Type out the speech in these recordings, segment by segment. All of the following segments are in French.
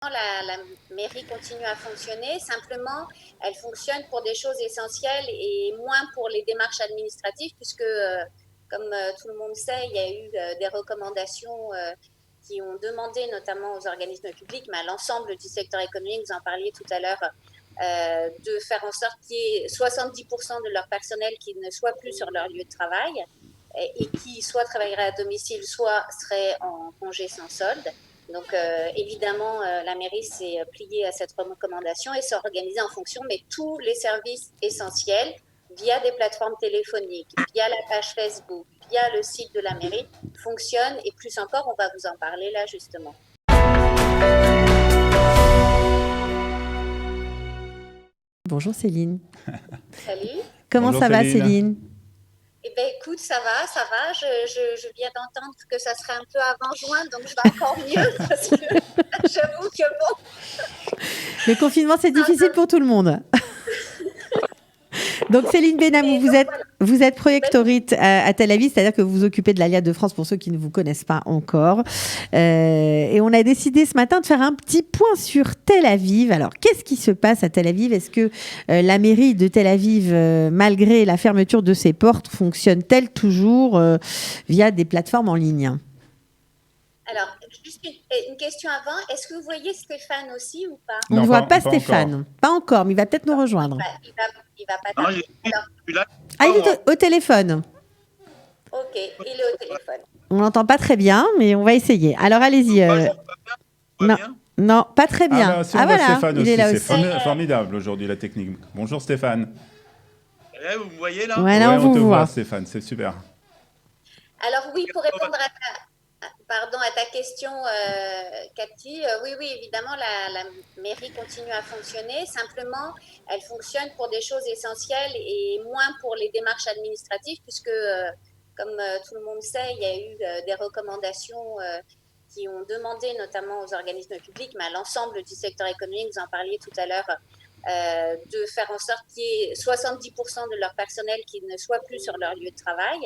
La mairie continue à fonctionner. Simplement, elle fonctionne pour des choses essentielles et moins pour les démarches administratives, puisque, comme tout le monde sait, il y a eu des recommandations qui ont demandé notamment aux organismes publics, mais à l'ensemble du secteur économique, vous en parliez tout à l'heure, de faire en sorte qu'il y ait 70% de leur personnel qui ne soit plus sur leur lieu de travail et qui soit travaillerait à domicile, soit serait en congé sans solde. Donc, évidemment, la mairie s'est pliée à cette recommandation et s'est organisée en fonction, mais tous les services essentiels, via des plateformes téléphoniques, via la page Facebook, via le site de la mairie, fonctionnent. Et plus encore, on va vous en parler là, justement. Bonjour Céline. Salut. Comment Bonjour ça va Céline. Céline? Eh bien, écoute, ça va, ça va. Je viens d'entendre que ça serait un peu avant juin, donc je vais encore mieux parce que j'avoue que bon. Le confinement, c'est difficile pour tout le monde. Donc Céline Benamou, Mais donc, voilà. vous êtes projectorite à Tel Aviv, c'est-à-dire que vous vous occupez de l'Alliance de France pour ceux qui ne vous connaissent pas encore. Et on a décidé ce matin de faire un petit point sur Tel Aviv. Alors, qu'est-ce qui se passe à Tel Aviv? Est-ce que la mairie de Tel Aviv, malgré la fermeture de ses portes, fonctionne-t-elle toujours via des plateformes en ligne? Alors, juste une question avant. Est-ce que vous voyez Stéphane aussi ou pas? On ne Non, voit pas pas encore. Stéphane. Pas encore, mais il va peut-être nous rejoindre. Il va pas Non, tarder. Alors, je suis là. Ah, il est au téléphone. ok, il est au téléphone. On n'entend pas très bien, mais on va essayer. Alors allez-y. Moi, je vois pas bien. Tout va Non, bien. non, pas très bien. Ah bah, si, on voit voilà, Stéphane il aussi, est là c'est aussi. formidable aujourd'hui la technique. Bonjour Stéphane. Vous me voyez là? Voilà, Ouais, on on te vous voit voit. Stéphane, c'est super. Alors oui, pour répondre à ta question, Cathy, oui, oui, évidemment, la mairie continue à fonctionner. Simplement, elle fonctionne pour des choses essentielles et moins pour les démarches administratives, puisque, comme tout le monde sait, il y a eu des recommandations qui ont demandé notamment aux organismes publics, mais à l'ensemble du secteur économique, vous en parliez tout à l'heure, de faire en sorte qu'il y ait 70% de leur personnel qui ne soit plus sur leur lieu de travail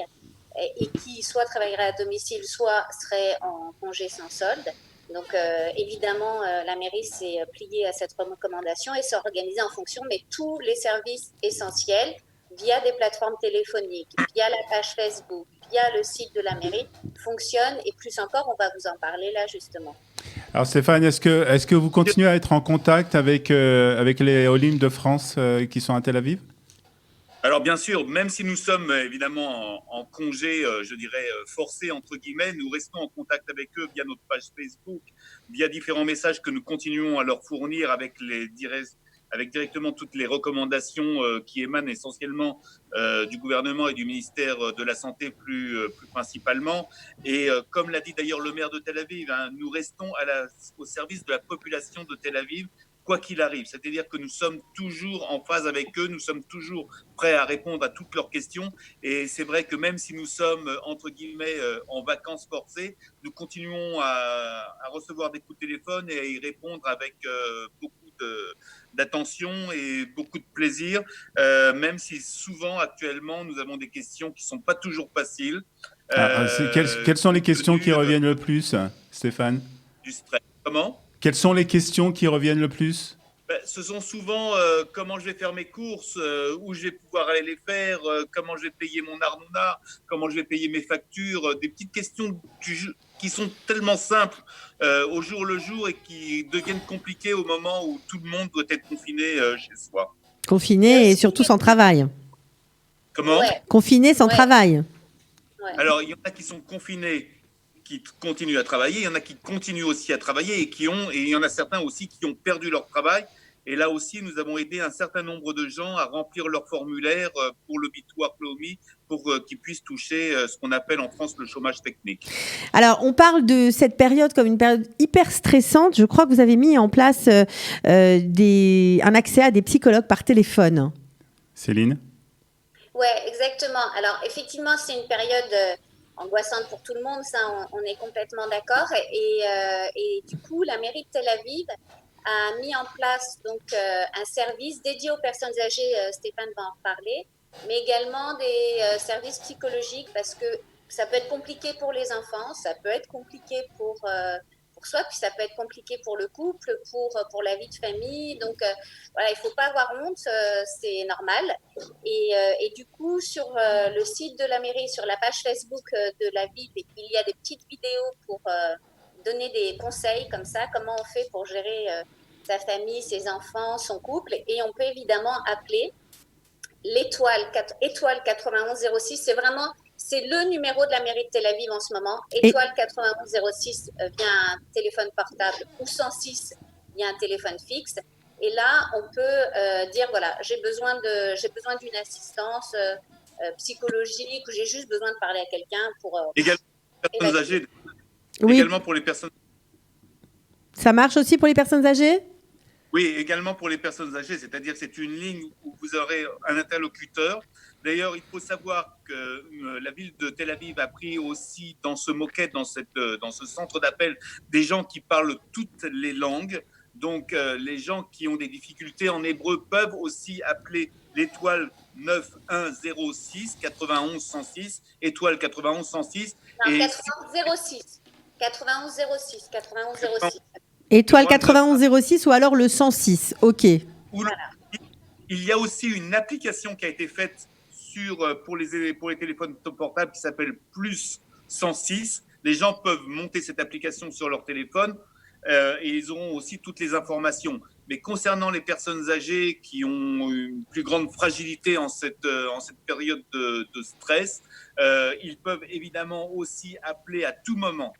et qui soit travaillerait à domicile, soit serait en congé sans solde. Donc, évidemment, la mairie s'est pliée à cette recommandation et s'est organisée en fonction, mais tous les services essentiels, via des plateformes téléphoniques, via la page Facebook, via le site de la mairie, fonctionnent. Et plus encore, on va vous en parler là, justement. Alors Stéphane, est-ce que vous continuez à être en contact avec les Olympiques de France qui sont à Tel Aviv? Alors bien sûr, même si nous sommes évidemment en congé, je dirais forcé entre guillemets, nous restons en contact avec eux via notre page Facebook, via différents messages que nous continuons à leur fournir avec directement toutes les recommandations qui émanent essentiellement du gouvernement et du ministère de la Santé plus principalement. Et comme l'a dit d'ailleurs le maire de Tel Aviv, hein, nous restons au service de la population de Tel Aviv quoi qu'il arrive. C'est-à-dire que nous sommes toujours en phase avec eux, nous sommes toujours prêts à répondre à toutes leurs questions. Et c'est vrai que même si nous sommes, entre guillemets, en vacances forcées, nous continuons à recevoir des coups de téléphone et à y répondre avec beaucoup d'attention et beaucoup de plaisir, même si souvent, actuellement, nous avons des questions qui ne sont pas toujours faciles. Quelles sont les questions qui reviennent le plus, Stéphane? Du stress. Comment? Quelles sont les questions qui reviennent le plus? Ce sont souvent comment je vais faire mes courses, où je vais pouvoir aller les faire, comment je vais payer mon arnouna, comment je vais payer mes factures, des petites questions qui sont tellement simples au jour le jour et qui deviennent compliquées au moment où tout le monde doit être confiné chez soi. Confiné et surtout sans travail. Comment? Ouais. Confiné sans travail. Ouais. Alors, il y en a qui sont confinés, qui continuent à travailler, il y en a qui continuent aussi à travailler et il y en a certains aussi qui ont perdu leur travail. Et là aussi, nous avons aidé un certain nombre de gens à remplir leur formulaire pour le Bitoire Plomi, pour qu'ils puissent toucher ce qu'on appelle en France le chômage technique. Alors, on parle de cette période comme une période hyper stressante. Je crois que vous avez mis en place un accès à des psychologues par téléphone. Céline? Ouais, exactement. Alors, effectivement, c'est une période angoissante pour tout le monde, ça, on est complètement d'accord. Et du coup, la mairie de Tel Aviv a mis en place donc un service dédié aux personnes âgées, Stéphane va en reparler, mais également des services psychologiques parce que ça peut être compliqué pour les enfants, ça peut être compliqué pour pour soi, puis ça peut être compliqué pour le couple, pour la vie de famille. Donc voilà, il ne faut pas avoir honte, c'est normal. Et du coup, sur le site de la mairie, sur la page Facebook de la ville, il y a des petites vidéos pour donner des conseils comme ça, comment on fait pour gérer sa famille, ses enfants, son couple. Et on peut évidemment appeler l'étoile 9106. C'est le numéro de la mairie de Tel Aviv en ce moment. Étoile 9106 via un téléphone portable ou 106 via un téléphone fixe. Et là, on peut dire, voilà, j'ai besoin d'une assistance psychologique ou j'ai juste besoin de parler à quelqu'un pour... Également pour les personnes âgées. Oui. Également pour les personnes... Ça marche aussi pour les personnes âgées ? Oui, également pour les personnes âgées, c'est-à-dire que c'est une ligne où vous aurez un interlocuteur. D'ailleurs, il faut savoir que la ville de Tel Aviv a pris aussi dans ce moquette, dans ce centre d'appel, des gens qui parlent toutes les langues. Donc, les gens qui ont des difficultés en hébreu peuvent aussi appeler l'étoile 9106, 91 106, étoile 91 106. Non, 91 06. 91 06, 91 06. Étoile 9106 ou alors le 106, ok. Voilà. Il y a aussi une application qui a été faite pour les téléphones portables qui s'appelle Plus 106. Les gens peuvent monter cette application sur leur téléphone et ils auront aussi toutes les informations. Mais concernant les personnes âgées qui ont une plus grande fragilité en cette période de stress, ils peuvent évidemment aussi appeler à tout moment,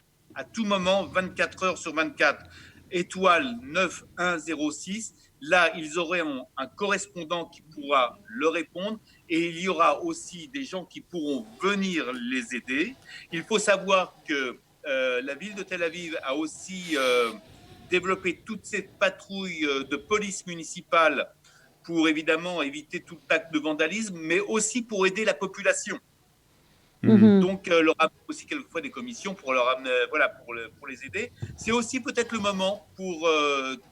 24 heures sur 24. Étoile 9106, là ils auraient un correspondant qui pourra leur répondre et il y aura aussi des gens qui pourront venir les aider. Il faut savoir que la ville de Tel Aviv a aussi développé toute cette patrouille de police municipale pour évidemment éviter tout acte de vandalisme, mais aussi pour aider la population. Donc, leur amener aussi quelquefois des commissions pour leur amener, pour les aider. C'est aussi peut-être le moment pour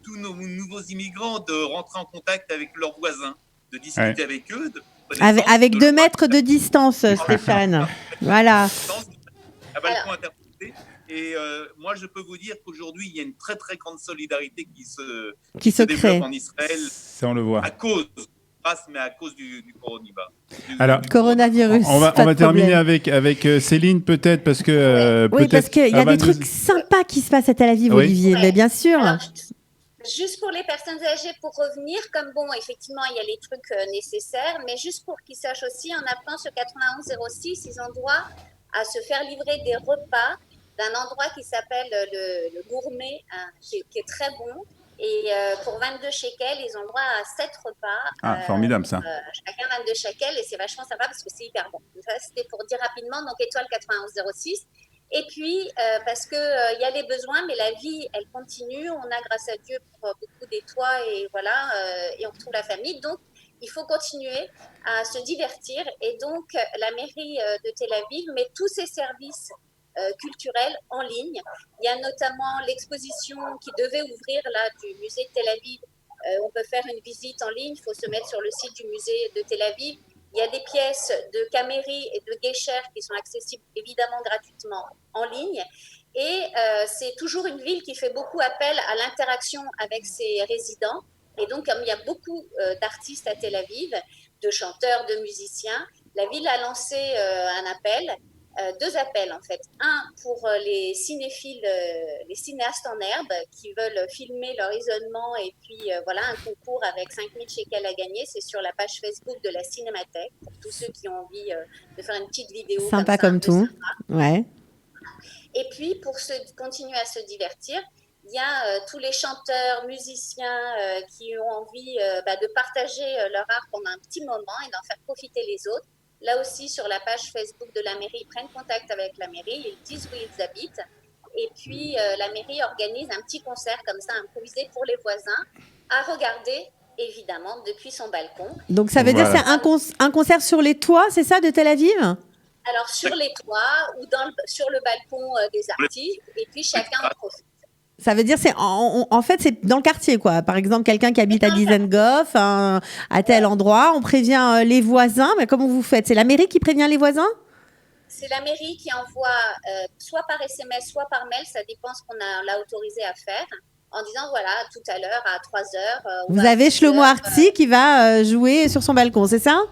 tous nos nouveaux immigrants de rentrer en contact avec leurs voisins, de discuter avec eux. Avec 2 mètres de distance, Stéphane. Voilà. À balcon interposé. Et moi, je peux vous dire qu'aujourd'hui, il y a une très, très grande solidarité qui se développe en Israël. Ça, on le voit. Mais à cause du coronavirus. On va terminer avec Céline, peut-être, parce que... oui, parce qu'il y a des trucs sympas qui se passent à Tel Aviv, oui. Olivier, mais bien sûr. Alors, juste pour les personnes âgées, pour revenir, comme effectivement, il y a les trucs nécessaires, mais juste pour qu'ils sachent aussi, en appelant ce 9106, ils ont droit à se faire livrer des repas d'un endroit qui s'appelle le Gourmet, qui est très bon. Et pour 22 shekels, ils ont droit à 7 repas. Formidable ça. Chacun 22 shekels et c'est vachement sympa parce que c'est hyper bon. Donc, ça, c'était pour dire rapidement, donc étoile 9106. Et puis, parce qu'il y a les besoins, mais la vie, elle continue. On a, grâce à Dieu, pour beaucoup des toits et voilà, et on retrouve la famille. Donc, il faut continuer à se divertir. Et donc, la mairie de Tel Aviv met tous ses services culturels en ligne. Il y a notamment l'exposition qui devait ouvrir là du musée de Tel Aviv. On peut faire une visite en ligne, il faut se mettre sur le site du musée de Tel Aviv. Il y a des pièces de Cameri et de Gesher qui sont accessibles évidemment gratuitement en ligne. Et c'est toujours une ville qui fait beaucoup appel à l'interaction avec ses résidents. Et donc, comme il y a beaucoup d'artistes à Tel Aviv, de chanteurs, de musiciens, la ville a lancé un appel. 2 appels en fait. Un pour les cinéphiles, les cinéastes en herbe qui veulent filmer leur isolement et puis voilà un concours avec 5000 shekels à gagner. C'est sur la page Facebook de la Cinémathèque pour tous ceux qui ont envie de faire une petite vidéo. Sympa comme tout. Ouais. Et puis pour continuer à se divertir, il y a tous les chanteurs, musiciens qui ont envie de partager leur art pendant un petit moment et d'en faire profiter les autres. Là aussi, sur la page Facebook de la mairie, ils prennent contact avec la mairie, ils disent où ils habitent. Et puis, la mairie organise un petit concert comme ça, improvisé pour les voisins, à regarder, évidemment, depuis son balcon. Donc, ça veut dire que c'est un concert sur les toits, c'est ça, de Tel Aviv ? Alors, sur les toits ou sur le balcon des artistes. Et puis, chacun en profite. Ça veut dire en fait c'est dans le quartier quoi. Par exemple quelqu'un qui habite à Dizengoff, à tel endroit, on prévient les voisins. Mais comment vous faites ? C'est la mairie qui prévient les voisins ? c'est la mairie qui envoie soit par SMS, soit par mail, ça dépend ce qu'on l'a autorisé à faire, en disant voilà, tout à l'heure à 3h. Vous avez Shlomo Artzi qui va jouer sur son balcon, c'est ça?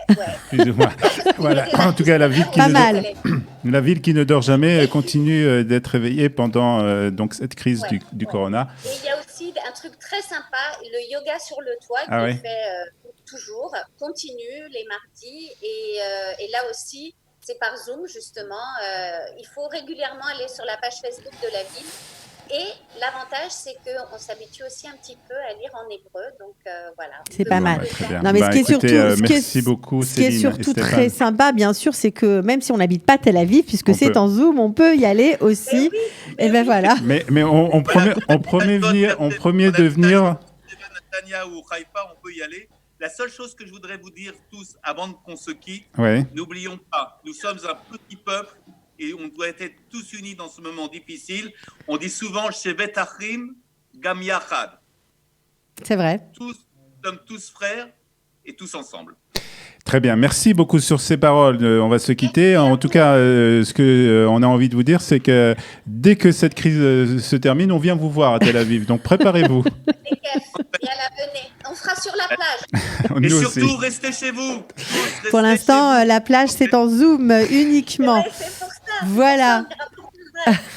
Ouais. Excusez-moi. Voilà. En tout cas, la ville qui ne dort jamais continue d'être éveillée pendant donc cette crise du corona. Et il y a aussi un truc très sympa, le yoga sur le toit qui fait toujours, continue les mardis. Et là aussi, c'est par Zoom justement. Il faut régulièrement aller sur la page Facebook de la ville. Et l'avantage, c'est qu'on s'habitue aussi un petit peu à lire en hébreu. Donc, voilà. C'est pas mal. Très bien. Non, mais merci beaucoup, ce qui est Céline surtout et Stéphane. très sympa, bien sûr, c'est que même si on n'habite pas Tel Aviv, puisque c'est en Zoom, on peut y aller aussi. Et ben voilà. Mais on promet de venir. Netanya ou Haïfa, on peut y aller. La seule chose que je voudrais vous dire tous, avant qu'on se quitte, n'oublions pas, nous sommes un petit peuple. Et on doit être tous unis dans ce moment difficile. On dit souvent Shevet Achim Gam Yachad. C'est vrai. Nous sommes tous frères et tous ensemble. Très bien, merci beaucoup sur ces paroles. On va se quitter. En tout cas, ce qu'on a envie de vous dire, c'est que dès que cette crise se termine, on vient vous voir à Tel Aviv. Donc préparez-vous. Venez. On sera sur la plage. Et surtout, restez chez vous. Pour l'instant, la plage, c'est en Zoom uniquement. C'est pour ça. Voilà.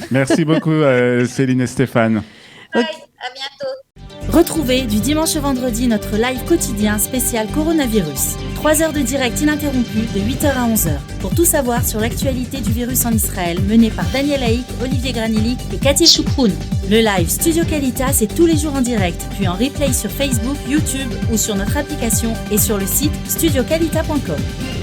Merci beaucoup, Céline et Stéphane. Bye, à bientôt. Retrouvez du dimanche au vendredi notre live quotidien spécial coronavirus. 3 heures de direct ininterrompu de 8h à 11h. Pour tout savoir sur l'actualité du virus en Israël, mené par Daniel Haïk, Olivier Granillic et Cathy Choukroun. Le live Studio Qualitas, c'est tous les jours en direct, puis en replay sur Facebook, YouTube ou sur notre application et sur le site studioqualita.com.